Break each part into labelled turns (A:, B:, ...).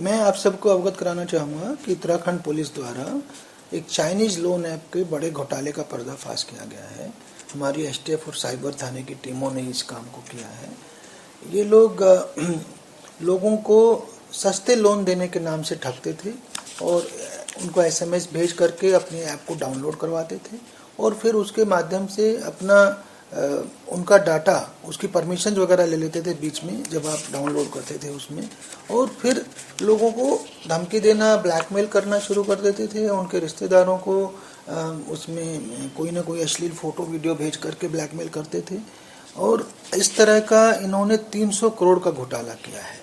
A: मैं आप सबको अवगत कराना चाहूँगा कि उत्तराखंड पुलिस द्वारा एक चाइनीज़ लोन ऐप के बड़े घोटाले का पर्दाफाश किया गया है। हमारी एसटीएफ और साइबर थाने की टीमों ने इस काम को किया है। ये लोग लोगों को सस्ते लोन देने के नाम से ठगते थे और उनको एसएमएस भेज करके अपने ऐप को डाउनलोड करवाते थे और फिर उसके माध्यम से अपना उनका डाटा, उसकी परमिशन वगैरह ले लेते थे बीच में जब आप डाउनलोड करते थे उसमें, और फिर लोगों को धमकी देना, ब्लैकमेल करना शुरू कर देते थे। उनके रिश्तेदारों को उसमें कोई ना कोई अश्लील फ़ोटो वीडियो भेज करके ब्लैकमेल करते थे और इस तरह का इन्होंने 300 करोड़ का घोटाला किया है।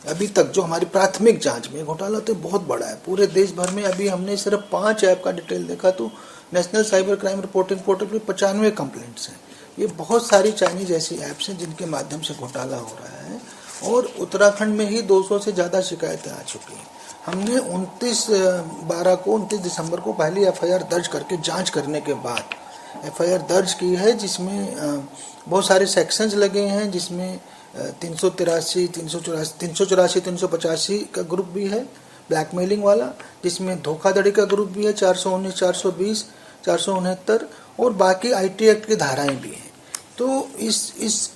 A: अभी तक जो हमारी प्राथमिक जांच में घोटाला तो बहुत बड़ा है पूरे देश भर में। अभी हमने सिर्फ 5 ऐप का डिटेल देखा तो national cyber crime reporting portal पे 95 कंप्लेंट्स हैं। ये बहुत सारी चाइनीज ऐसी ऐप्स हैं जिनके माध्यम से घोटाला हो रहा है और उत्तराखंड में ही 200 से ज़्यादा शिकायतें आ चुकी हैं। हमने 29 दिसंबर को पहली एफआईआर दर्ज करके जांच करने के बाद एफआईआर दर्ज की है, जिसमें बहुत सारे सेक्शंस लगे हैं, जिसमें 383, 385 का ग्रुप भी है ब्लैकमेलिंग वाला, जिसमें धोखाधड़ी का ग्रुप भी है 419, 420, 469 और बाकी आईटी एक्ट की धाराएं भी हैं। तो इस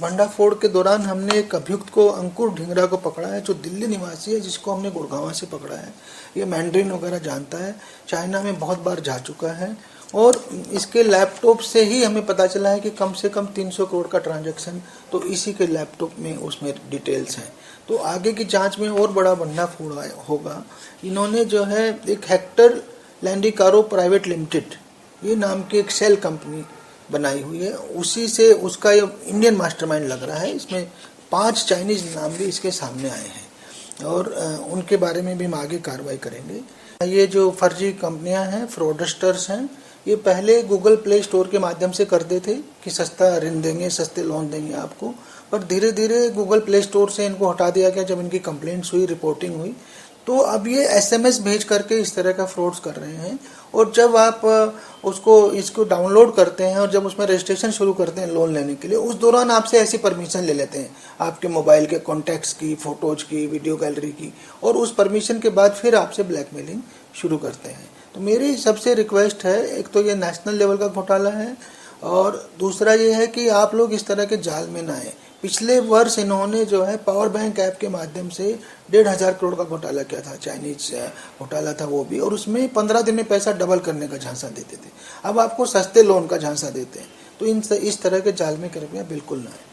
A: भंडाफोड़ के दौरान हमने एक अभियुक्त को, अंकुर ढिंगरा को पकड़ा है, जो दिल्ली निवासी है, जिसको हमने गुड़गांव से पकड़ा है। ये मैंड्रिन वगैरह जानता है, चाइना में बहुत बार जा चुका है और इसके लैपटॉप से ही हमें पता चला है कि कम से कम 300 करोड़ का ट्रांजैक्शन तो इसी के लैपटॉप में उसमें डिटेल्स हैं। तो आगे की जांच में और बड़ा भंडाफोड़ होगा। इन्होंने जो है एक हेक्टर लैंडिकारो प्राइवेट लिमिटेड ये नाम की एक सेल कंपनी बनाई हुई है, उसी से उसका ये इंडियन मास्टरमाइंड लग रहा है। इसमें 5 चाइनीज नाम भी इसके सामने आए हैं और उनके बारे में भी हम आगे कार्रवाई करेंगे। ये जो फर्जी कंपनियां हैं, फ्रॉडस्टर्स हैं, ये पहले गूगल प्ले स्टोर के माध्यम से करते थे कि सस्ता ऋण देंगे, सस्ते लोन देंगे आपको, पर धीरे धीरे गूगल प्ले स्टोर से इनको हटा दिया गया जब इनकी कंप्लेंट्स हुई, रिपोर्टिंग हुई। तो अब ये एसएमएस भेज करके इस तरह का फ्रॉड्स कर रहे हैं और जब आप इसको डाउनलोड करते हैं और जब उसमें रजिस्ट्रेशन शुरू करते हैं लोन लेने के लिए, उस दौरान आपसे ऐसी परमिशन ले लेते हैं आपके मोबाइल के कॉन्टैक्ट्स की, फ़ोटोज़ की, वीडियो गैलरी की, और उस परमिशन के बाद फिर आपसे ब्लैकमेलिंग शुरू करते हैं। तो मेरी सबसे रिक्वेस्ट है, एक तो ये नेशनल लेवल का घोटाला है और दूसरा ये है कि आप लोग इस तरह के जाल में ना आए। पिछले वर्ष इन्होंने जो है पावर बैंक ऐप के माध्यम से 1,500 करोड़ का घोटाला किया था, चाइनीज घोटाला था वो भी, और उसमें 15 दिन में पैसा डबल करने का झांसा देते थे। अब आपको सस्ते लोन का झांसा देते हैं। तो इस तरह के जाल में कृपया बिल्कुल ना आए।